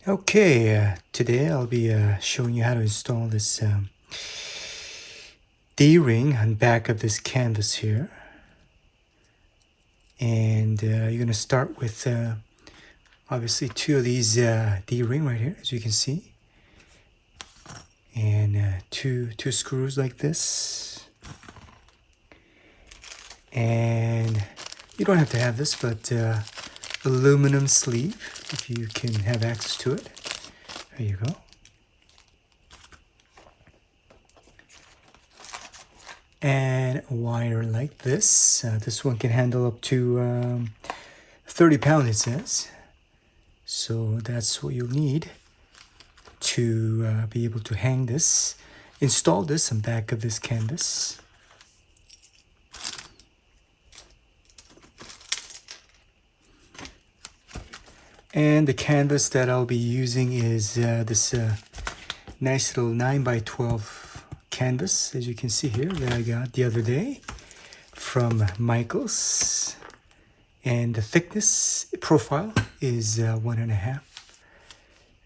Okay, today I'll be showing you how to install this D-ring on back of this canvas here. And you're going to start with obviously two of these D-ring right here, as you can see. And two screws like this. And you don't have to have this, but aluminum sleeve if you can have access to it. There you go. And a wire like this. This one can handle up to 30 pounds, it says. So that's what you'll need to be able to hang this, install this on back of this canvas. And the canvas that I'll be using is this nice little 9x12 canvas, as you can see here, that I got the other day from Michaels. And the thickness profile is 1.5,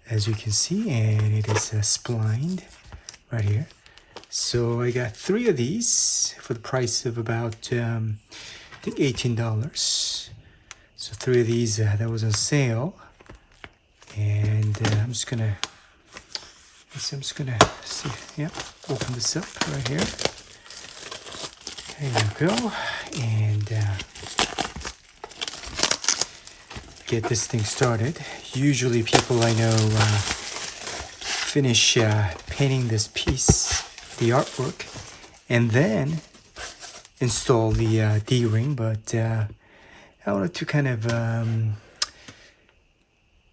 as you can see, and it is splined right here. So I got 3 of these for the price of about I think $18. So 3 of these that was on sale, and I'm just gonna see, yeah, open this up right here. There you go, and get this thing started. Usually people I know finish painting this piece, the artwork, and then install the D-ring, but I wanted to kind of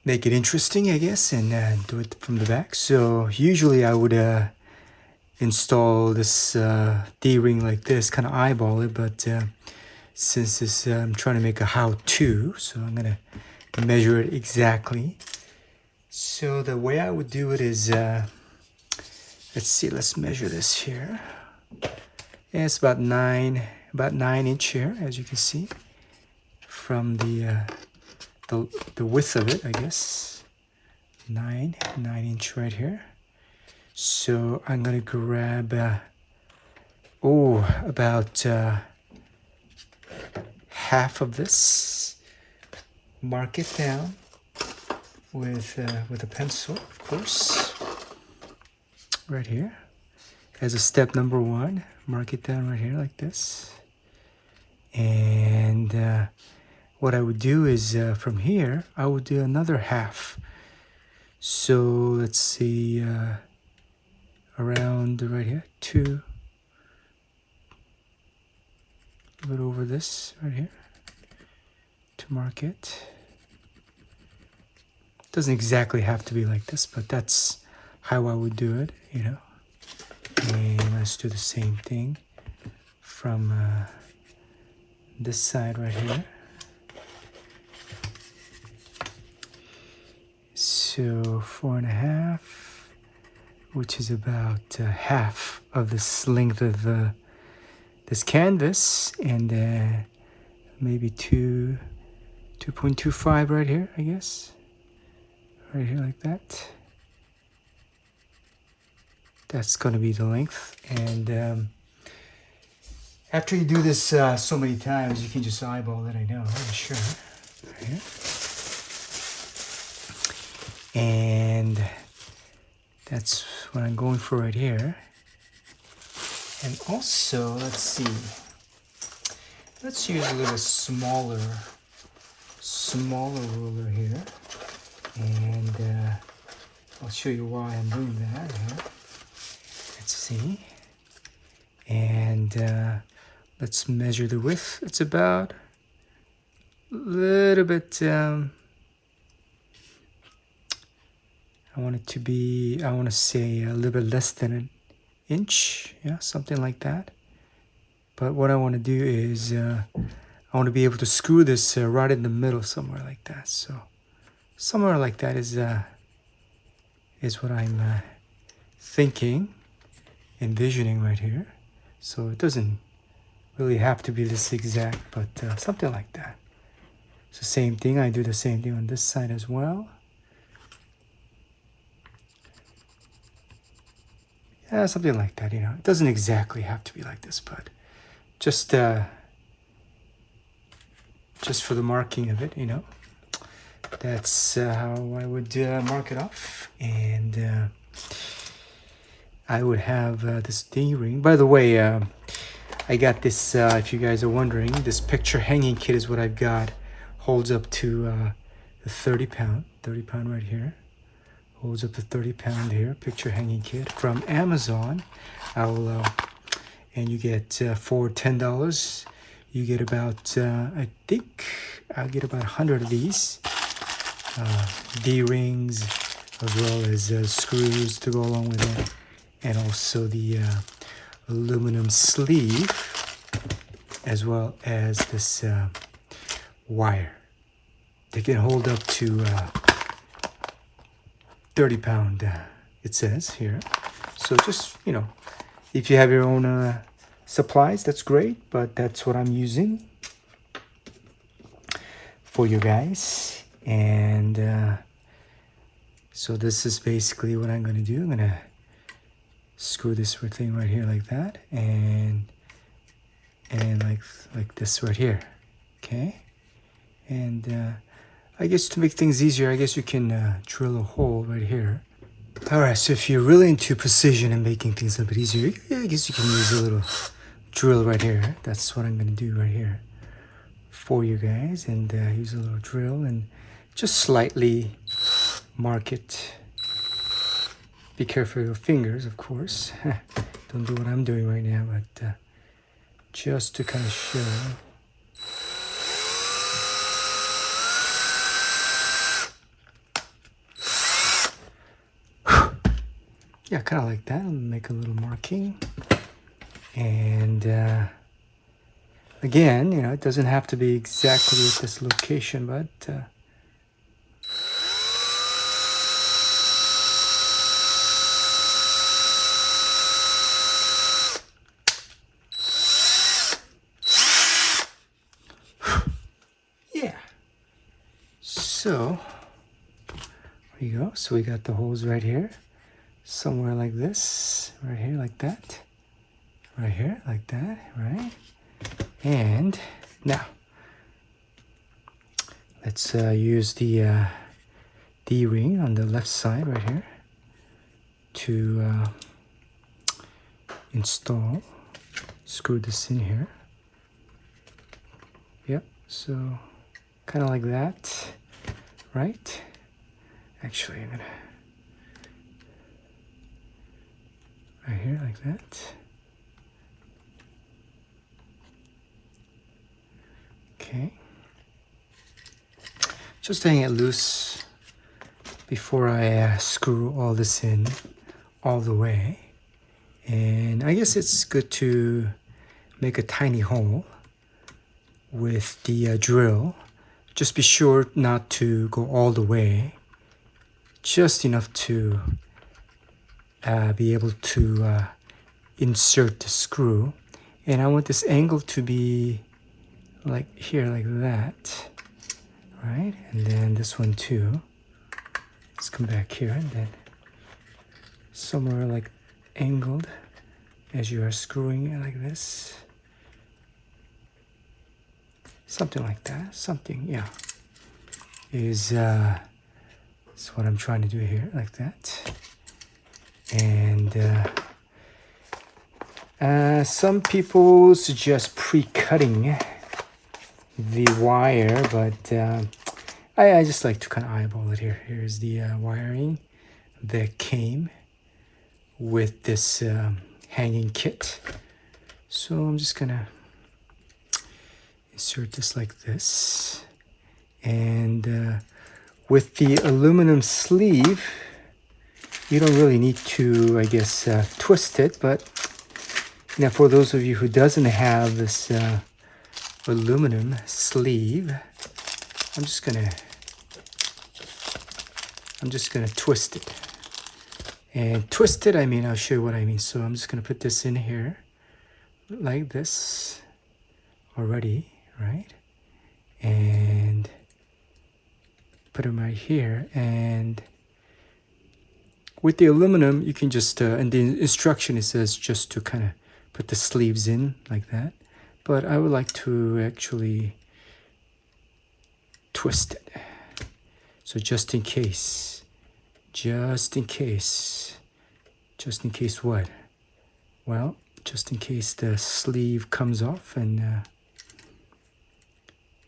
make it interesting, I guess, and do it from the back. So usually I would install this D-ring like this, kind of eyeball it, but since this I'm trying to make a how-to, so I'm gonna measure it exactly. So the way I would do it is, let's measure this here. Yeah, it's about 9 inch here, as you can see, from the width of it, I guess. 9 inch right here. So I'm gonna grab about half of this, mark it down with a pencil, of course, right here as a step number 1. Mark it down right here like this. And what I would do is from here I would do another half. So let's see, around right here, 2, a bit over this right here to mark it. Doesn't exactly have to be like this, but that's how I would do it, you know. And let's do the same thing from this side right here. So 4.5, which is about half of this length of this canvas, and maybe 2.25 right here, I guess. Right here like that. That's going to be the length. And after you do this so many times, you can just eyeball it, I know, I'm sure. Right here. And that's what I'm going for right here. And also, let's see, let's use a little smaller ruler here, and I'll show you why I'm doing that here. Let's see, and let's measure the width. It's about a little bit, I want to say a little bit less than an inch, yeah, something like that. But what I want to do is I want to be able to screw this right in the middle, somewhere like that. So somewhere like that is what I'm thinking, envisioning right here. So it doesn't really have to be this exact, but something like that. So same thing, I do the same thing on this side as well. something like that, you know. It doesn't exactly have to be like this, but just for the marking of it, you know. That's how I would mark it off. And I would have this D-ring. By the way, I got this, if you guys are wondering, this picture hanging kit is what I've got. Holds up to the 30 pound right here. Holds up to 30 pound here, picture hanging kit from Amazon. I'll and you get for $10, you get about, I think I'll get about 100 of these. D-rings, as well as screws to go along with it, and also the aluminum sleeve, as well as this wire. They can hold up to 30 pound, it says here. So just, you know, if you have your own supplies, that's great, but that's what I'm using for you guys. And so this is basically what I'm going to do. I'm going to screw this thing right here like that, and like this right here, okay? And I guess to make things easier, I guess you can drill a hole right here. All right, so if you're really into precision and making things a bit easier, I guess you can use a little drill right here. That's what I'm going to do right here for you guys, and use a little drill and just slightly mark it. Be careful of your fingers, of course. Don't do what I'm doing right now, but just to kind of show. Yeah, kind of like that. I'll make a little marking. And again, you know, it doesn't have to be exactly at this location, but yeah. So there you go. So we got the holes right here, somewhere like this, right here like that, right here like that, right? And now let's use the D-ring on the left side right here to install. Screw this in here. Yep, so kind of like that, right? Actually, I'm gonna right here like that. Okay. Just hang it loose before I screw all this in all the way. And I guess it's good to make a tiny hole with the drill. Just be sure not to go all the way. Just enough to be able to insert the screw. And I want this angle to be like here, like that, right? And then this one too. Let's come back here, and then somewhere like angled as you are screwing it like this. Something like that, something, yeah. Is what I'm trying to do here, like that. And some people suggest pre-cutting the wire, but I just like to kind of eyeball it here. Here's the wiring that came with this hanging kit. So I'm just gonna insert this like this, and with the aluminum sleeve, you don't really need to, I guess, twist it, but now for those of you who doesn't have this aluminum sleeve, I'm just gonna twist it. And twist it, I mean, I'll show you what I mean. So I'm just gonna put this in here like this already, right? And put them right here, and with the aluminum, you can just, and the instruction, it says just to kind of put the sleeves in like that. But I would like to actually twist it. So just in case what? Well, just in case the sleeve comes off and,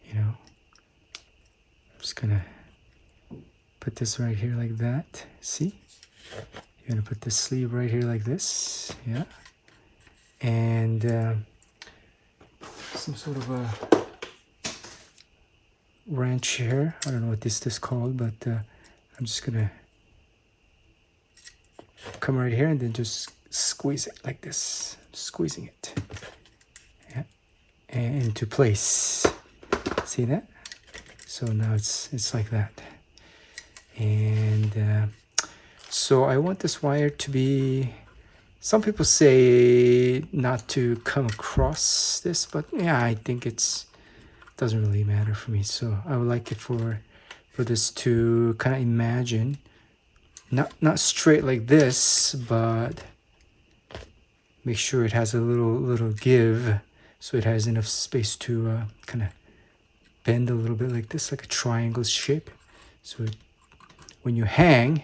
you know, I'm just gonna put this right here like that. See? You're gonna put the sleeve right here like this, yeah. And some sort of a wrench here. I don't know what this is called, but I'm just gonna come right here and then just squeeze it like this. Squeezing it, yeah, and into place. See that? So now it's like that. And so I want this wire to be, some people say not to come across this, but yeah, I think doesn't really matter for me. So I would like it for this to kind of imagine, not straight like this, but make sure it has a little give, so it has enough space to kind of bend a little bit like this, like a triangle shape. So when you hang,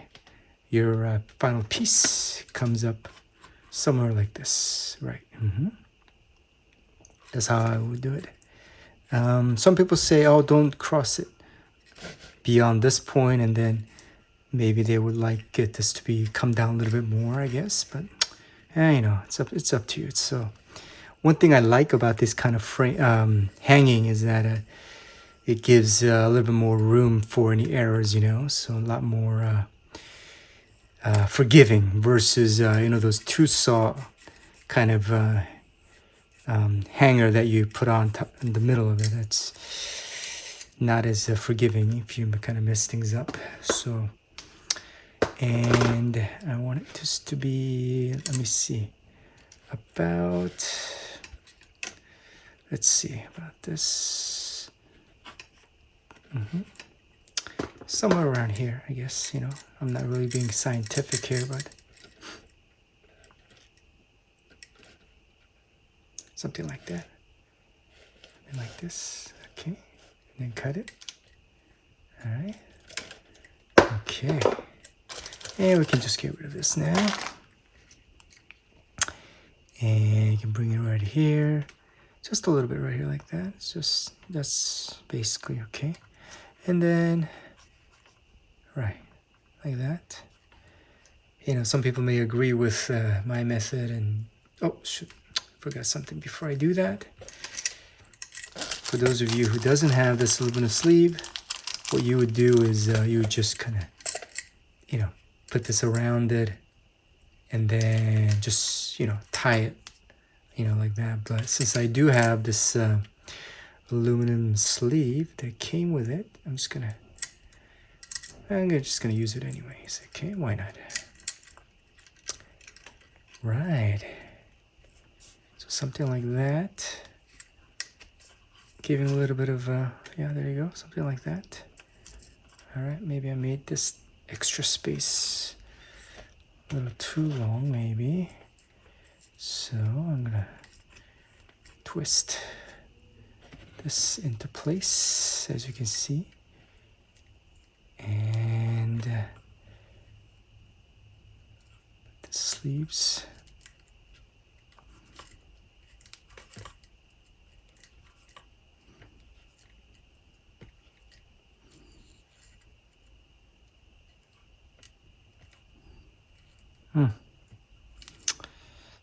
your final piece comes up somewhere like this, right? That's how I would do it. Some people say, oh, don't cross it beyond this point, and then maybe they would like this to come down a little bit more, I guess. But you know, it's up to you. So one thing I like about this kind of frame hanging is that it gives a little bit more room for any errors, you know, so a lot more forgiving versus you know, those two saw kind of hanger that you put on top in the middle of it. That's not as forgiving if you kind of mess things up. So, and I want it just to be, let me see, about, let's see, about this. Somewhere around here, I guess, you know. I'm not really being scientific here, but something like that. And like this, okay. And then cut it. All right. Okay. And we can just get rid of this now. And you can bring it right here. Just a little bit right here like that. It's just, that's basically okay. And then, right, like that. You know, some people may agree with my method and, oh, shoot, forgot something before I do that. For those of you who doesn't have this aluminum sleeve, what you would do is you would just kind of, you know, put this around it and then just, you know, tie it, you know, like that. But since I do have this aluminum sleeve that came with it, I'm just gonna use it anyways. Okay, why not? Right. So something like that. Giving a little bit of yeah, there you go, something like that. All right, maybe I made this extra space a little too long, maybe. So I'm gonna twist this into place, as you can see, and the sleeves.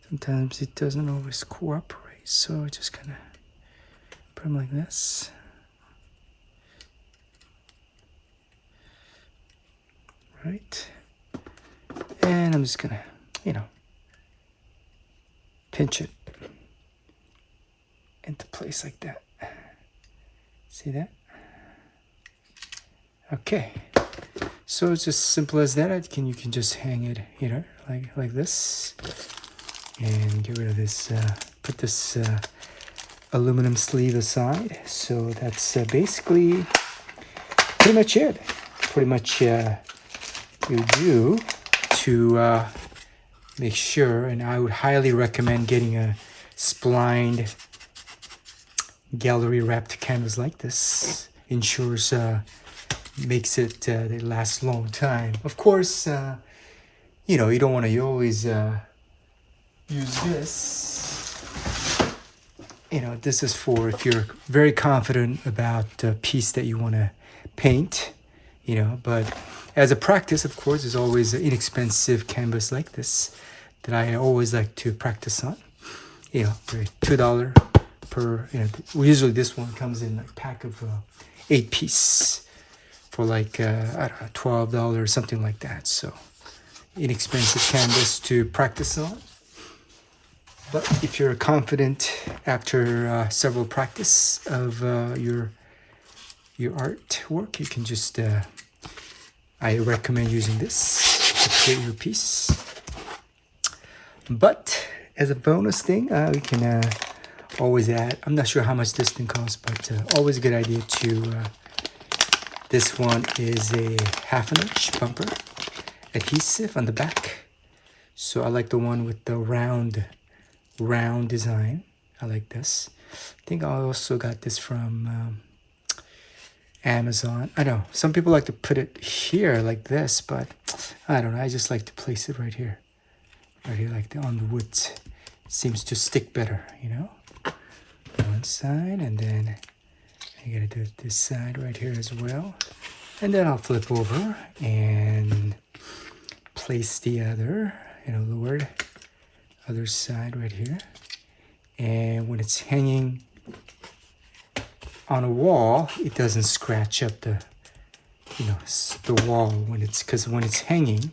Sometimes it doesn't always cooperate, so I just kind of put them like this. Right. And I'm just gonna, you know, pinch it into place like that. See that? Okay. So it's as simple as that. You can just hang it, you know, like this, and get rid of this. Put this aluminum sleeve aside. So that's basically pretty much it. Pretty much you do to make sure, and I would highly recommend getting a splined gallery wrapped canvas like this. Ensures makes it it lasts a long time. Of course, you know, you don't want to always use this. You know, this is for if you're very confident about a piece that you want to paint, you know, but as a practice, of course, there's always an inexpensive canvas like this that I always like to practice on. You know, $2 per, you know, usually this one comes in like pack of 8 piece for like, I don't know, $12, something like that. So inexpensive canvas to practice on. But if you're confident after several practice of your artwork, you can just, I recommend using this to create your piece. But as a bonus thing, we can always add, I'm not sure how much this thing costs, but always a good idea to, this one is a 1/2 inch bumper adhesive on the back. So I like the one with the round design. I like this. I think I also got this from Amazon. I know some people like to put it here like this, but I don't know. I just like to place it right here like that on the wood. It seems to stick better, you know. One side, and then I gotta do this side right here as well, and then I'll flip over and place the other, you know, the other side right here. And when it's hanging on a wall, it doesn't scratch up the, you know, the wall when it's hanging,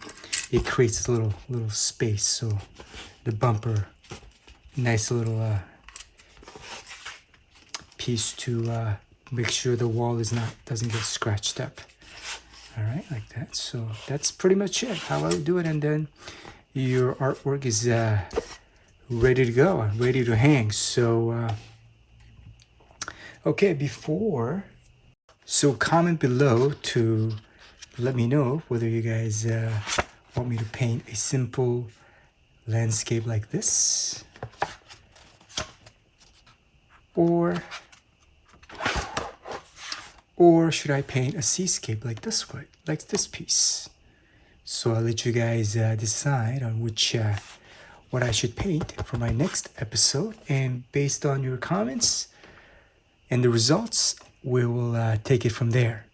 it creates a little space. So the bumper, nice little piece to make sure the wall doesn't get scratched up. All right, like that. So that's pretty much it, how I would do it. And then your artwork is ready to go, ready to hang. So okay, so comment below to let me know whether you guys want me to paint a simple landscape like this, or should I paint a seascape like this way, like this piece. So I'll let you guys decide on what I should paint for my next episode, and based on your comments and the results, we will take it from there.